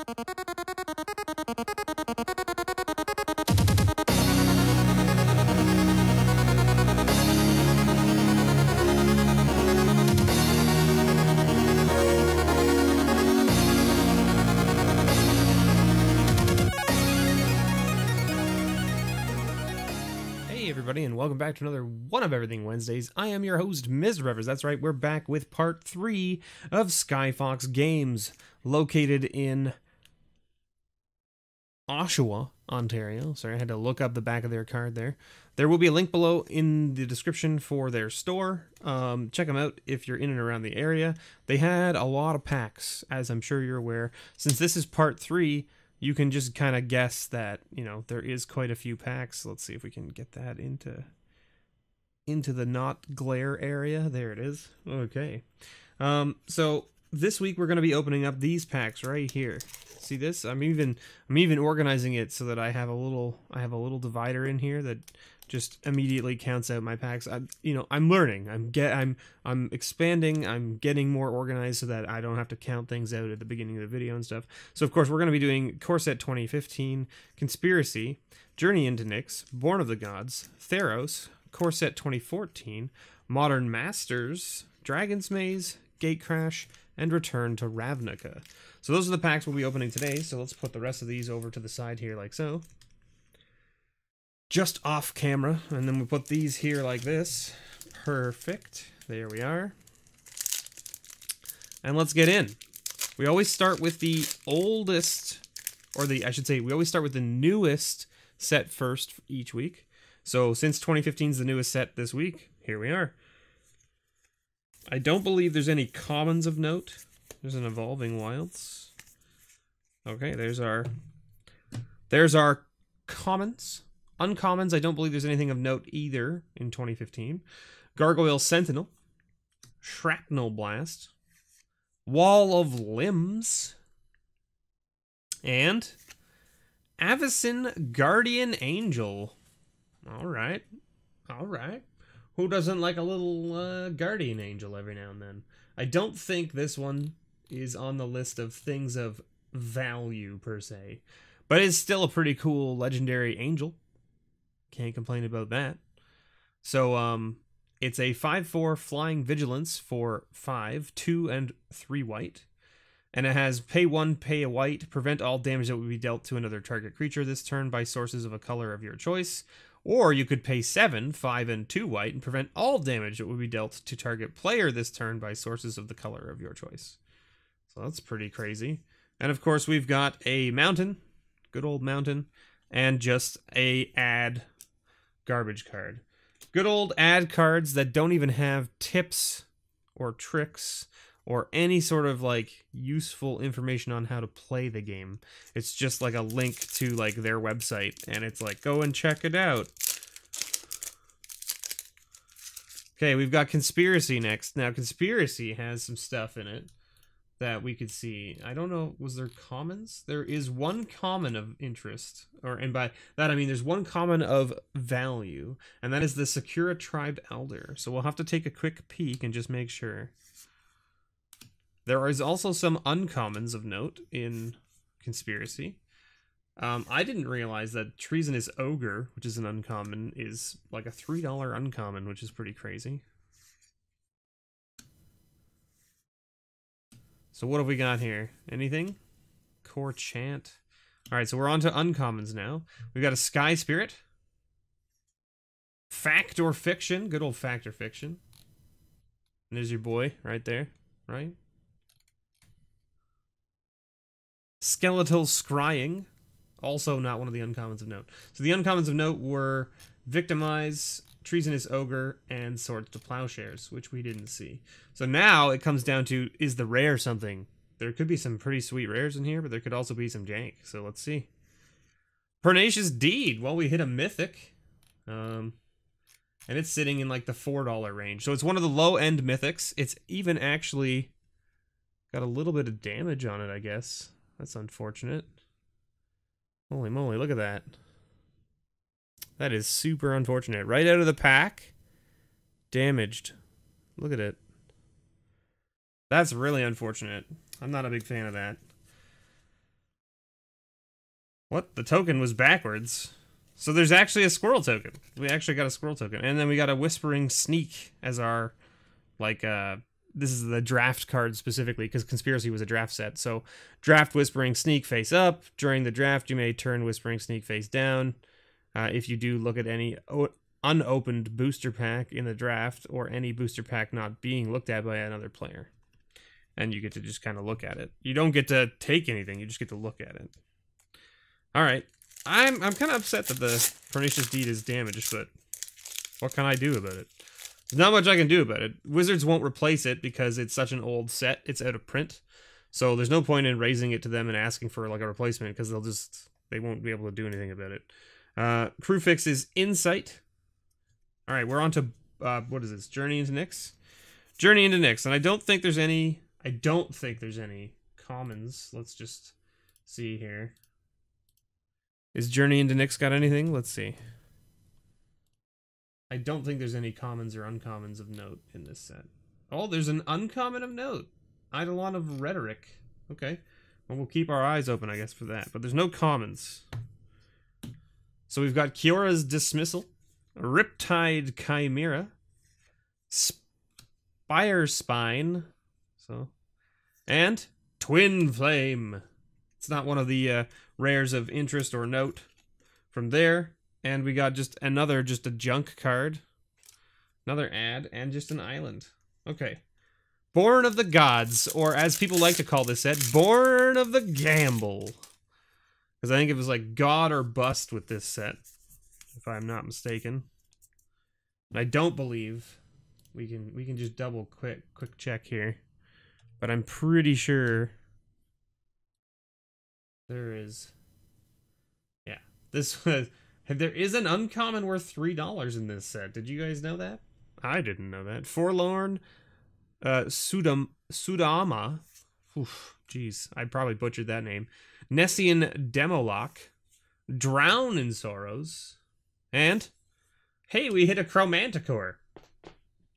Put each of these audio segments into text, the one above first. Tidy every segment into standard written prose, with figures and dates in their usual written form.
Everybody, and welcome back to another One of Everything Wednesdays. I am your host, MrBevers. That's right, we're back with part 3 of Skyfox Games, located in Oshawa, Ontario. Sorry, I had to look up the back of their card there. There will be a link below in the description for their store. Check them out if you're in and around the area. They had a lot of packs, as I'm sure you're aware. Since this is part 3, you can just kind of guess that, you know, there is quite a few packs. Let's see if we can get that into the not glare area. There it is. Okay. So this week we're going to be opening up these packs right here. See this? I'm even organizing it so that I have a little divider in here that just immediately counts out my packs. I'm learning. I'm expanding. I'm getting more organized so that I don't have to count things out at the beginning of the video and stuff. So of course we're going to be doing Core Set 2015, Conspiracy, Journey into Nyx, Born of the Gods, Theros, Core Set 2014, Modern Masters, Dragon's Maze, Gatecrash, and Return to Ravnica. So those are the packs we'll be opening today. So let's put the rest of these over to the side here like so. Just off camera, and then we put these here like this. Perfect. There we are. And let's get in. We always start with the oldest, I should say, we always start with the newest set first each week. So since 2015 is the newest set this week, here we are. I don't believe there's any commons of note. There's an Evolving Wilds. Okay, there's our commons. Uncommons, I don't believe there's anything of note either in 2015. Gargoyle Sentinel, Shrapnel Blast, Wall of Limbs, and Avacyn Guardian Angel. Alright. Who doesn't like a little Guardian Angel every now and then? I don't think this one is on the list of things of value, per se. But it's still a pretty cool legendary angel. Can't complain about that. So, it's a 5/4 Flying Vigilance for 5, 2, and 3 white. And it has pay 1, pay a white, prevent all damage that would be dealt to another target creature this turn by sources of a color of your choice. Or you could pay 7, 5, and 2 white, and prevent all damage that would be dealt to target player this turn by sources of the color of your choice. So that's pretty crazy. And of course, we've got a mountain, good old mountain, and just a add garbage card. Good old ad cards that don't even have tips or tricks or any sort of like useful information on how to play the game. It's just like a link to like their website, and it's like, go and check it out. Okay, we've got Conspiracy next. Now Conspiracy has some stuff in it that we could see. I don't know, was there commons? There is one common of interest, and by that I mean there's one common of value, and that is the Sakura Tribe Elder. So we'll have to take a quick peek and just make sure. There is also some uncommons of note in Conspiracy. I didn't realize that Treasonous Ogre, which is an uncommon, is like a $3 uncommon, which is pretty crazy. So what have we got here? Anything? Core Chant. Alright, so we're on to uncommons now. We've got a Sky Spirit. Fact or Fiction. Good old Fact or Fiction. And there's your boy right there. Right? Skeletal Scrying. Also not one of the uncommons of note. So the uncommons of note were Victimize, Treasonous Ogre, and Swords to Plowshares, which we didn't see. So now it comes down to, is the rare something? There could be some pretty sweet rares in here, but there could also be some jank. So let's see. Pernicious Deed. Well, we hit a mythic. And it's sitting in like the $4 range. So it's one of the low-end mythics. It's even actually got a little bit of damage on it, I guess. That's unfortunate. Holy moly, look at that. That is super unfortunate. Right out of the pack, damaged. Look at it. That's really unfortunate. I'm not a big fan of that. What? The token was backwards. So there's actually a squirrel token. We actually got a squirrel token. And then we got a Whispering Sneak as our, like, this is the draft card specifically, because Conspiracy was a draft set. So draft Whispering Sneak face up. During the draft, you may turn Whispering Sneak face down. If you do, look at any unopened booster pack in the draft, or any booster pack not being looked at by another player. And you get to just kind of look at it. You don't get to take anything, you just get to look at it. Alright. I'm kind of upset that the Pernicious Deed is damaged, but what can I do about it? There's not much I can do about it. Wizards won't replace it because it's such an old set. It's out of print. So there's no point in raising it to them and asking for like a replacement, because they won't be able to do anything about it. Crew fix is Insight. Alright, we're on to, what is this? Journey into Nyx? Journey into Nyx, and I don't think there's any commons. Let's just see here. Is Journey into Nyx got anything? Let's see. I don't think there's any commons or uncommons of note in this set. Oh, there's an uncommon of note. Eidolon of Rhetoric. Okay. Well, we'll keep our eyes open, I guess, for that. But there's no commons. So we've got Kiora's Dismissal, Riptide Chimera, Spire Spine, and Twin Flame. It's not one of the rares of interest or note from there. And we got just a junk card. Another ad, and just an island. Okay. Born of the Gods, or as people like to call this set, Born of the Gamble. Because I think it was like God or Bust with this set, if I'm not mistaken. And I don't believe we can just double quick check here. But I'm pretty sure there is. Yeah. This was, there is an uncommon worth $3 in this set. Did you guys know that? I didn't know that. Forlorn Sudama. Oof, jeez, I probably butchered that name. Nessian Demolock. Drown in Sorrows. And hey, we hit a Chromanticore.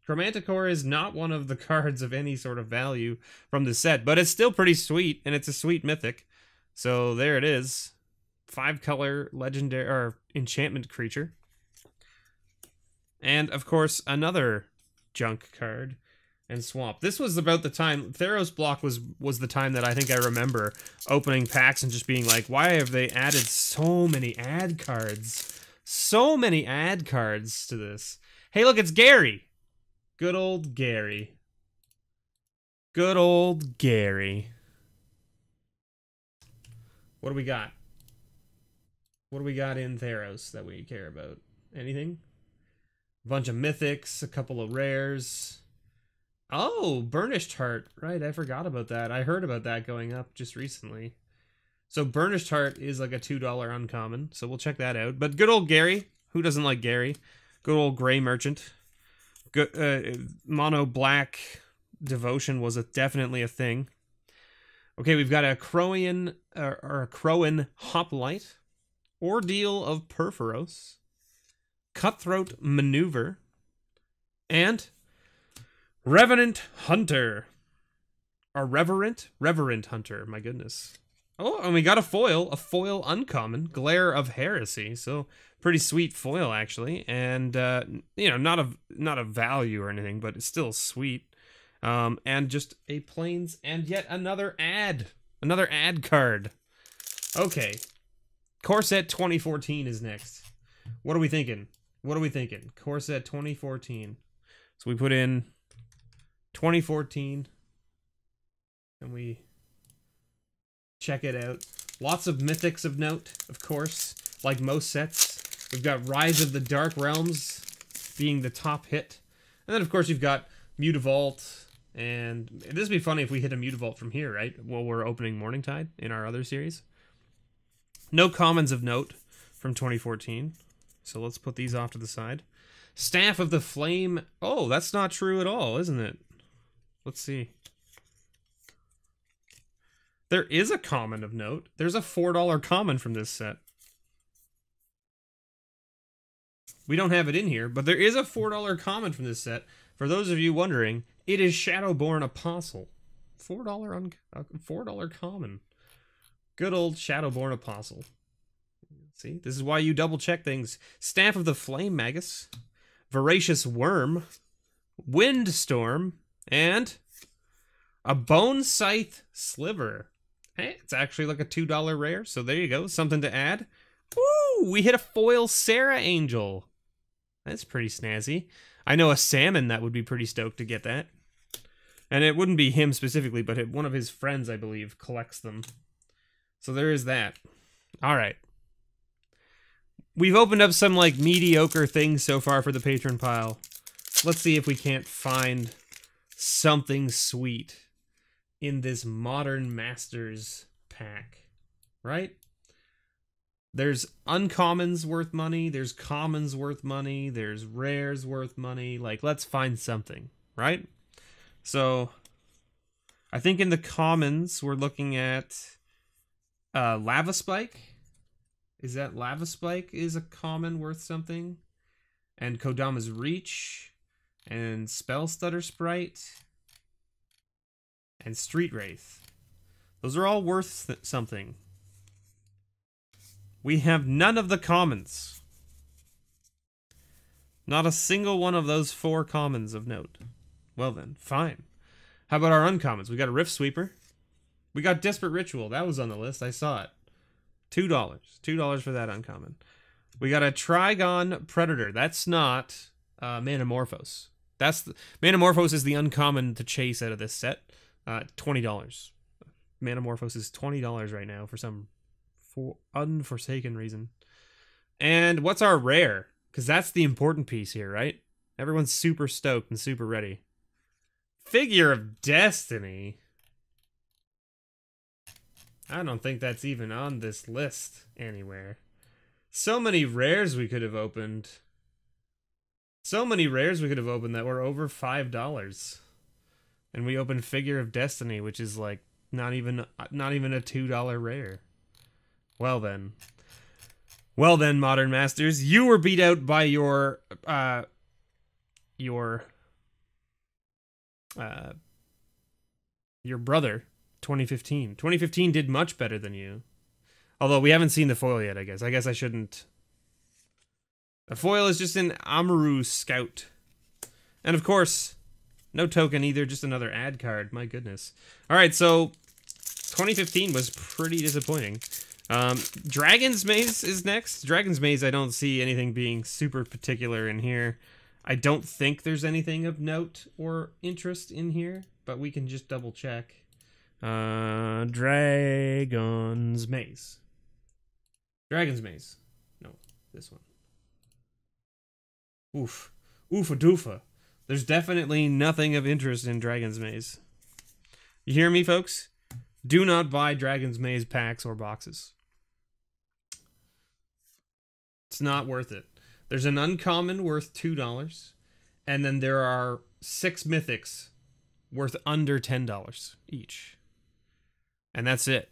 Chromanticore is not one of the cards of any sort of value from the set, but it's still pretty sweet, and it's a sweet mythic. So there it is. 5-color legendary or enchantment creature. And of course, another junk card and swamp. This was about the time Theros block was the time that I think I remember opening packs and just being like, why have they added so many ad cards? So many ad cards to this. Hey, look, it's Gary. Good old Gary. Good old Gary. What do we got? What do we got in Theros that we care about? Anything? A bunch of mythics, a couple of rares. Oh, Burnished Heart. Right, I forgot about that. I heard about that going up just recently. So Burnished Heart is like a $2 uncommon, so we'll check that out. But good old Gary. Who doesn't like Gary? Good old Gray Merchant. Good, mono black devotion was definitely a thing. Okay, we've got a Crowan Hoplite, Ordeal of Perforos, Cutthroat Maneuver, and Revenant Hunter. Or Reverent Hunter, my goodness. Oh, and we got a foil uncommon, Glare of Heresy. So pretty sweet foil actually, and you know, not a value or anything, but it's still sweet. And just a plains, and yet another ad card. Okay, Core Set 2014 is next. What are we thinking? Core Set 2014. So we put in 2014, and we check it out. Lots of mythics of note, of course, like most sets. We've got Rise of the Dark Realms being the top hit. And then, of course, you've got Mutavault. And this would be funny if we hit a Mutavault from here, right? While we're opening Morningtide in our other series. No commons of note from 2014. So let's put these off to the side. Staff of the Flame. Oh, that's not true at all, isn't it? Let's see. There is a common of note. There's a $4 common from this set. We don't have it in here, but there is a $4 common from this set. For those of you wondering, it is Shadowborn Apostle. $4 common. Good old Shadowborn Apostle. See, this is why you double check things. Staff of the Flame Magus, Voracious Worm, Windstorm, and a Bone Scythe Sliver. Hey, it's actually like a $2 rare, so there you go. Something to add. Woo! We hit a foil Sarah Angel. That's pretty snazzy. I know a salmon that would be pretty stoked to get that. And it wouldn't be him specifically, but one of his friends, I believe, collects them. So there is that. All right. We've opened up some, like, mediocre things so far for the patron pile. Let's see if we can't find something sweet in this Modern Masters pack. Right? There's uncommons worth money, there's commons worth money, there's rares worth money. Like, let's find something, right? So, I think in the commons, we're looking at Lava Spike. Is that Lava Spike is a common worth something? And Kodama's Reach, and Spell Stutter Sprite, and Street Wraith. Those are all worth something. We have none of the commons. Not a single one of those 4 commons of note. Well then, fine. How about our uncommons? We got a Rift Sweeper. We got Desperate Ritual. That was on the list. I saw it. $2. $2 for that uncommon. We got a Trigon Predator. That's not Manamorphose. Manamorphose is the uncommon to chase out of this set. $20. Manamorphose is $20 right now for some unforsaken reason. And what's our rare? Because that's the important piece here, right? Everyone's super stoked and super ready. Figure of Destiny. I don't think that's even on this list anywhere. So many rares we could have opened. So many rares we could have opened that were over $5. And we opened Figure of Destiny, which is like not even a $2 rare. Well then, Modern Masters, you were beat out by your brother, 2015. 2015 did much better than you. Although we haven't seen the foil yet, I guess. I guess I shouldn't. The foil is just an Amaru Scout. And of course, no token either, just another ad card. My goodness. Alright, so 2015 was pretty disappointing. Dragon's Maze is next. Dragon's Maze, I don't see anything being super particular in here. I don't think there's anything of note or interest in here, but we can just double check. Dragon's Maze. Dragon's Maze. No, this one. Oof. Oofa doofa. There's definitely nothing of interest in Dragon's Maze. You hear me, folks? Do not buy Dragon's Maze packs or boxes. It's not worth it. There's an uncommon worth $2, and then there are 6 mythics worth under $10 each. And that's it.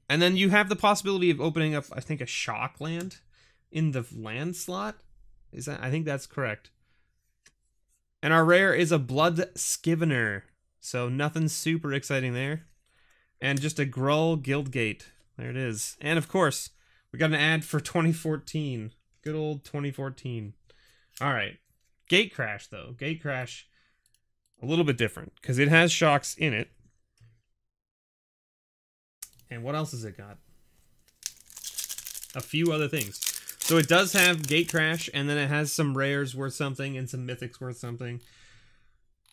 And then you have the possibility of opening up, I think, a shock land in the land slot. I think that's correct. And our rare is a Blood Scivener. So nothing super exciting there. And just a Gruul Guildgate. There it is. And of course, we got an ad for 2014. Good old 2014. Alright. Gatecrash, though. Gatecrash, a little bit different. Because it has shocks in it. And what else has it got? A few other things. So it does have Gatecrash, and then it has some rares worth something, and some mythics worth something.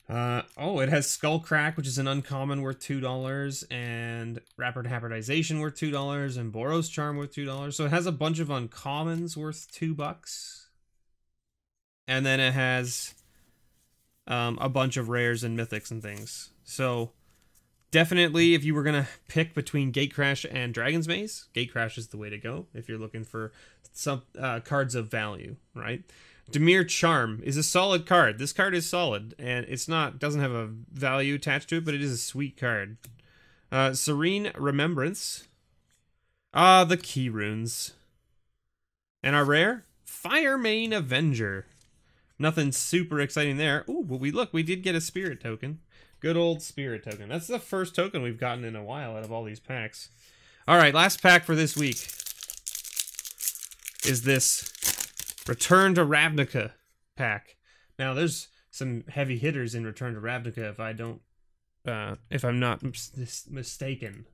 It has Skullcrack, which is an uncommon worth $2, and Rapid Hybridization worth $2, and Boros Charm worth $2. So it has a bunch of uncommons worth $2. And then it has a bunch of rares and mythics and things. So definitely, if you were going to pick between Gatecrash and Dragon's Maze, Gatecrash is the way to go if you're looking for some cards of value, right? Dimir Charm is a solid card. This card is solid, and doesn't have a value attached to it, but it is a sweet card. Serene Remembrance. The key runes. And our rare, Firemane Avenger. Nothing super exciting there. Ooh, but we did get a spirit token. Good old spirit token. That's the first token we've gotten in a while out of all these packs. All right, last pack for this week. is this Return to Ravnica pack. Now, there's some heavy hitters in Return to Ravnica if I'm not mistaken.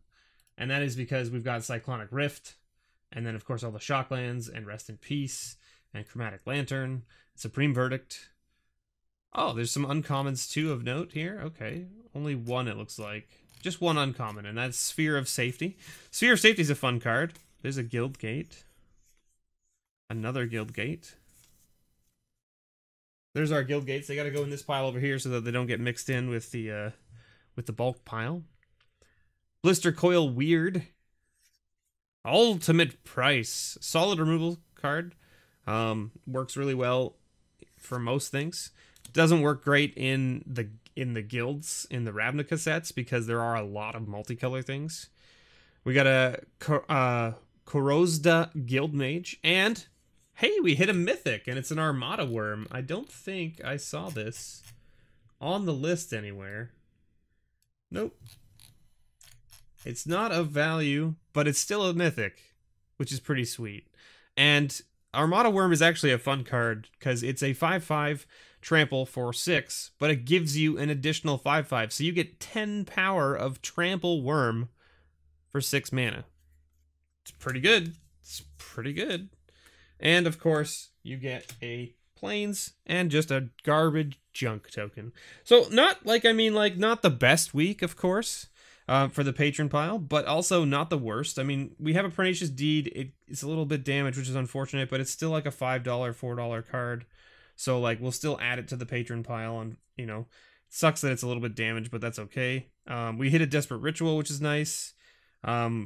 And that is because we've got Cyclonic Rift, and then, of course, all the Shocklands, and Rest in Peace, and Chromatic Lantern, Supreme Verdict. Oh, there's some uncommons, too, of note here. Okay, only one, it looks like. Just one uncommon, and that's Sphere of Safety. Sphere of Safety is a fun card. There's a Guild Gate. Another Guild Gate. There's our Guild Gates. They got to go in this pile over here so that they don't get mixed in with the bulk pile. Blister Coil Weird. Ultimate Price. Solid removal card. Works really well for most things. Doesn't work great in the guilds, in the Ravnica sets, because there are a lot of multicolor things. We got a Corozda Guild Mage, and hey, we hit a mythic, and it's an Armada Worm. I don't think I saw this on the list anywhere. Nope. It's not of value, but it's still a mythic, which is pretty sweet. And Armada Worm is actually a fun card, because it's a 5/5 trample for 6, but it gives you an additional 5/5. So you get 10 power of Trample Worm for 6 mana. It's pretty good. It's pretty good. And of course, you get a Plains and just a garbage junk token. So not the best week, of course, for the patron pile, but also not the worst. I mean, we have a Pernicious Deed. It's a little bit damaged, which is unfortunate, but it's still like a $5, $4 card. So like we'll still add it to the patron pile, and you know, it sucks that it's a little bit damaged, but that's okay. We hit a Desperate Ritual, which is nice.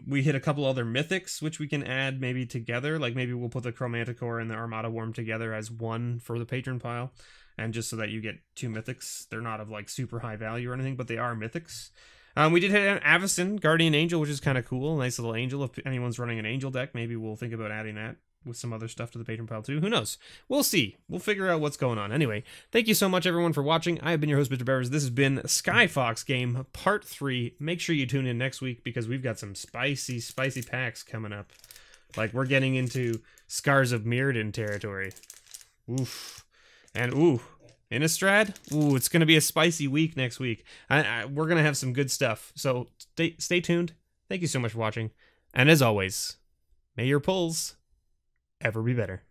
We hit a couple other mythics, which we can add maybe together. Like maybe we'll put the Chromanticore and the Armada Worm together as one for the patron pile, and just so that you get 2 mythics. They're not of like super high value or anything, but they are mythics. We did hit an Avacyn Guardian Angel, which is kind of cool. Nice little angel. If anyone's running an angel deck, maybe we'll think about adding that with some other stuff to the patron pile too. Who knows? We'll see. We'll figure out what's going on. Anyway, thank you so much everyone for watching. I have been your host, MrBevers. This has been Skyfox Game Part 3. Make sure you tune in next week, because we've got some spicy, spicy packs coming up. Like, we're getting into Scars of Mirrodin territory. Oof. And ooh, Innistrad? Ooh, it's going to be a spicy week next week. We're going to have some good stuff. So stay tuned. Thank you so much for watching. And as always, may your pulls ever be better.